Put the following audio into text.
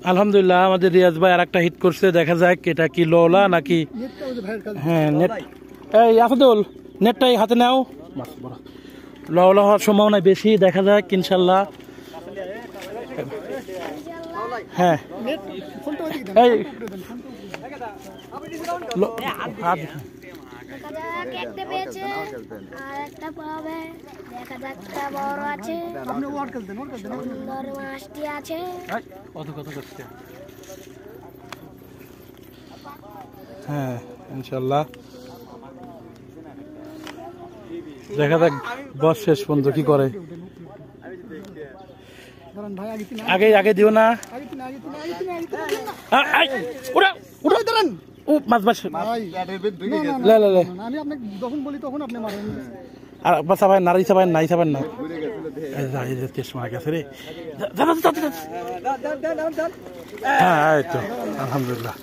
আলহামদুলিল্লাহ আমাদের রিয়াজ ভাই আর একটা হিট করছে, দেখা যাক এটা কি লোলা নাকি। হ্যাঁ নেট, এই আসাদুল নেটটাই হাতে নাও, লোলা হওয়ার সম্ভাবনা বেশি, দেখা যাক ইনশাল্লাহ। হ্যাঁ এই একটা পেয়েছে আর একটা পাবে, দেখা যাচ্ছে বড় আছে, সুন্দর মাছটি আছে। কত কত করছে, হ্যাঁ ইনশাল্লাহ দেখা যাক বস শেষ পর্যন্ত কি করে। আগে আগে দিও না, ও মাছ মাছ আর বাসা ভাই নারী চাবেন নাই চাবেন না, মারা গেছে রে। হ্যাঁ এই তো আলহামদুলিল্লাহ।